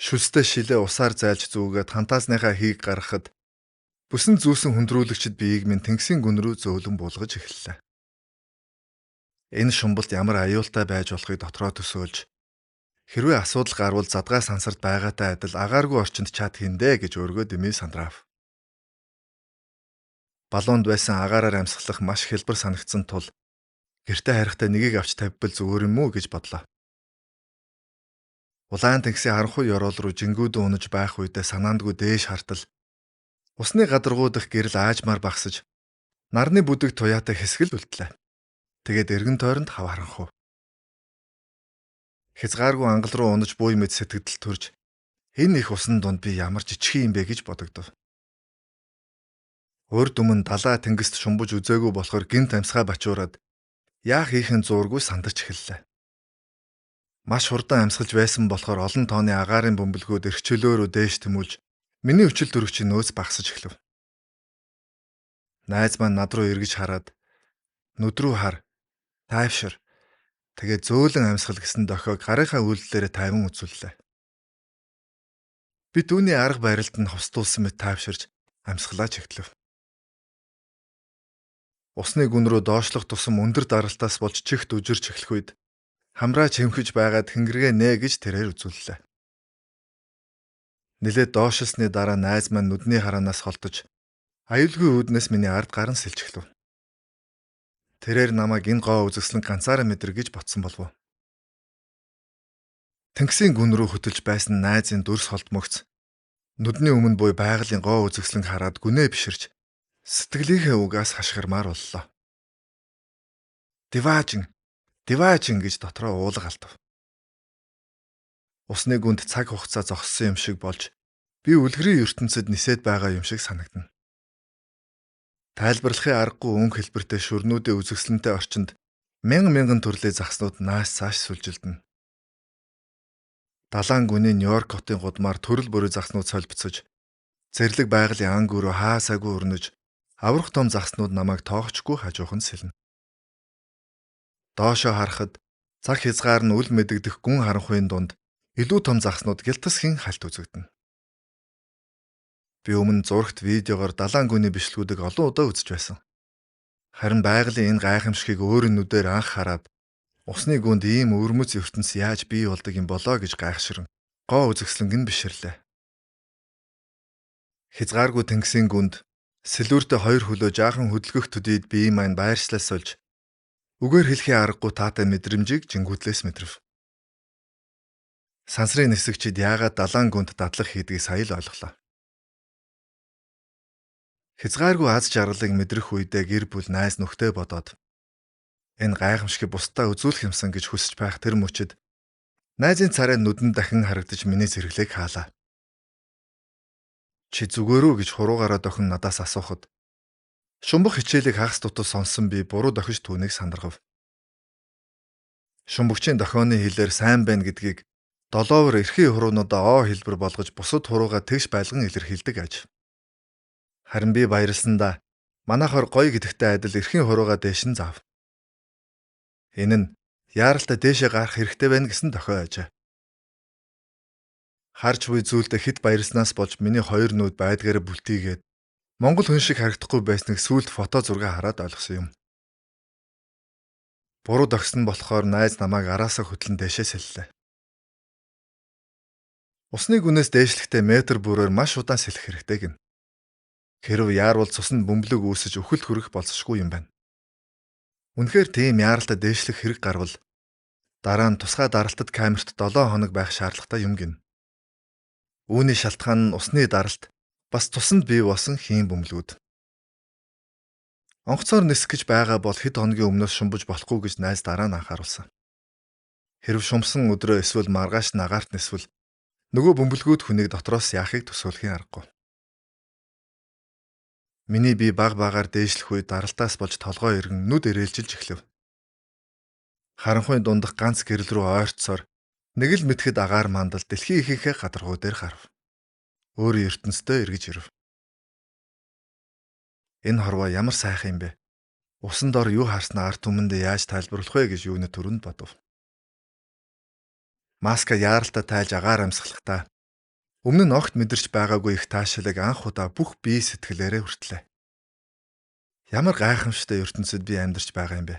Шүлстэй шилээ усаар зайлж зүүгээд фантазныхаа хийг гаргахад бүсэн зүүсэн хүндрүүлэгчд биеийг минь тэнгисийн гүн рүү зөөлөн буулгаж эхэллээ. Энэ шумбалт ямар аюултай байж болохыг дотроо төсөөлж хэрвээ асуудал гарвал задгай сансарт байгаатай адил агааргүй орчинд чад хиндэ гэж өөргөө дэмий сандрав. Балуунд байсан агаараар амьсгалах маш хэлбэр санагдсан тул гэртээ харихтаа нэгийг авч тавьбал зүгээр юм уу гэж бодлоо. Улаан тэнгисийн харанхуй ёроол руу жингүүдэн унаж байх үедээ санаандгүй дээш хартал усны гадаргуу дах гэрэл аажмаар багсаж нарны бүдэг туяатай хэсгэл үлдлээ. Тэгээд эргэн тойронд хав харанхуй. Хязгааргүй ангал руу унаж буй мэд сэтгэл төрж энэ их усан дунд би ямар жижиг юм бэ гэж бодогдов. Урд өмнө далаа тэнгист шумбаж үзээгүй болохоор гинт амьсгаа бачуураад яах ийхэн зуургүй сандарч эхэллээ. Маш хурдан амьсгалж байсан болохоор олон тооны агаарын бөмбөлгүүд эрхчлөөрөө дээш тэмүүлж миний өчил төрөгчийн нөөц багсаж эхлэв. Найз маань над руу эргэж хараад нүд рүү хар, тайвшир, тэгээ зөөлөн амьсгал гэсэн дохиог гарынхаа үйлдэлээрээ тайван үзүүллээ. Би түүний арга барилд нь ховстуулсан мэт тайвширч амьсгалаа чигтлэв. Усны гүн рүү доошлох тусам өндөр даралтаас болж чихт үжирч эхлэх үед хамраа чимхэж байгаад хингэргээ нэ гэж тэрээр үзүүллээ. Нилээд доошлсны дараа найз маань нүдний хараанаас холдож аюулгүй үүднээс миний ард гарan сэлж эхлэв. Тэрээр намайг энэ гоо үзэсгэлэн ганцаараа мэдэр гэж ботсон болов. Тэнгисийн гүн рүү хөтөлж байсан найзын дүрс холдмогц нүдний өмнө буй байгалийн гоо үзэсгэлэн хараад гүнээ биширч сэтгэлийнхээ угаас хашгирмаар боллоо. Диваажин гэж дотроо уулга алдав. Усны гүнд цаг хугацаа зогссон юм шиг болж би үлгэрийн ертөнцид нисээд байгаа юм шиг санагдана. Тайлбарлахын аргагүй өнгө хэлбэртэй шүрнүүдийн үзэсгэлэнтэй орчинд мянган төрлийн загснууд нааш цааш сүлжилдэнэ. Далайн гүний Нью-Йорк хотын гудмаар төрөл бүрийн загснууд солбицож, зэрлэг байгалийн ан гүрөө хаасаагүй өрнөж, аврах том загснууд намайг тоогчгүй хажуухан сэлнэ. Доошоо харахад цаг хязгаар нь үл мэдэгдэх гүн харанхуйн дунд илүү том загснууд гялтасхийн халт үзэгдэнэ. Би өмнө зурагт видеогоор далайн гүний бичлэгүүдийг олон удаа үзэж байсан. Харин байгалийн энэ гайхамшигыг өөрийн нүдээр анх хараад усны гүнд ийм өвөрмөц ертөнц яаж бий болдог юм болоо гэж гайхширн гоо үзэсгэлэнг нь биширлээ. Хязгааргүй тэнгисийн гүнд сэлүүртэй хоёр хөлөө жаахан хөдөлгөх төдийд бие маань байршлаас олж үгээр хэлхийн аргагүй таатай мэдрэмжийг жингүүдлээс мэдрэв. Сансрын нисэгчид яагаад далайн гүнд дадлах хийдгийг сая л ойлголоо. Хязгааргүй аз жаргалыг мэдрэх үедээ гэр бүл найз нөхдөд бодоод энэ гайхамшигыг бусдаа үзүүлэх юмсан гэж хүсэж байх тэр мөчид найзын царай нүдэнд дахин харагдаж миний зэрэглээг хаалаа. Чи зүгээр үү гэж хуруугаараа дохин надаас асуухад шумбах хичээлийг хагас тутал сонсон би буруу дохиж түүнийг сандаргав. Шумбагчийн дохионы хэлээр сайн байна гэдгийг долоовор эрхийн хуруунуудаа оо хэлбэр болгож бусад хуруугаа тэгш байлган илэрхийлдэг аж. Харин би баярлсандаа манайхаар гоё гэдэгтэй адил эрхийн хуруугаа дээш нь заав. Энэ нь яаралтай дээшээ гарах хэрэгтэй байна гэсэн дохио ажээ. Харж буй зүйлдэ хэд баярлснаас болж миний хоёр нүд байдгаараа бүлтийгээд Монгол хүн шиг харагдахгүй байсныг сүүлд фото зураг хараад ойлгосон юм. Буруу догсон болохоор найз намайг араасаа хөтлөн дээшээ сэллээ. Усны гүнээс дээшлэхдээ метр бүрээр маш удаан сэлэх хэрэгтэй гин. Хэрв яарвал цуснд бөмбөлөг үүсэж өхөлт хүрэх болцсохгүй юм байна. Үнэхээр тийм яаралтай дээшлэх хэрэг гарвал дараа нь тусгай даралтад камерт 7 хоног байх шаардлагатай юм гин. Үүний шалтгаан нь усны даралт бас тусанд бий болсон хийм бөмбөлгүүд. Онгоцоор нисэх гэж байгаа бол хэд хоногийн өмнөөс шумбаж болохгүй гэж найз дараа нь анхааруулсан. Хэрв шумсан өдрөө эсвэл маргааш нагаарт нисвэл нөгөө бөмбөлгүүд хүнийг дотроос яахыг төсөөлхийн аргагүй. Миний бие баг багаар дээшлэх үед даралтаас болж толгой иргэн нүд ирээлжилж эхлэв. Харанхуйн дундах ганц гэрэл рүү ойртсоор нэг л мэтгэд агаар мандал дэлхийн ихийнхээ гадаргуу дээр харв. Өөрийн ертөнцтэй эргэж ирв. Энэ хорвоо ямар сайхан юм бэ? Усан дор юу харснаа арт түмэндээ яаж тайлбарлах вэ гэж юуны төрөнд бодов. Маска яаралтай тайлж агаар амьсгалахдаа Өмнө нь огт мэдэрч байгаагүй их таашаалыг анх удаа бүх бие сэтгэлээрээ хүртлээ. Ямар гайхамшигтай ертөнцид би амьдарч байгаа юм бэ?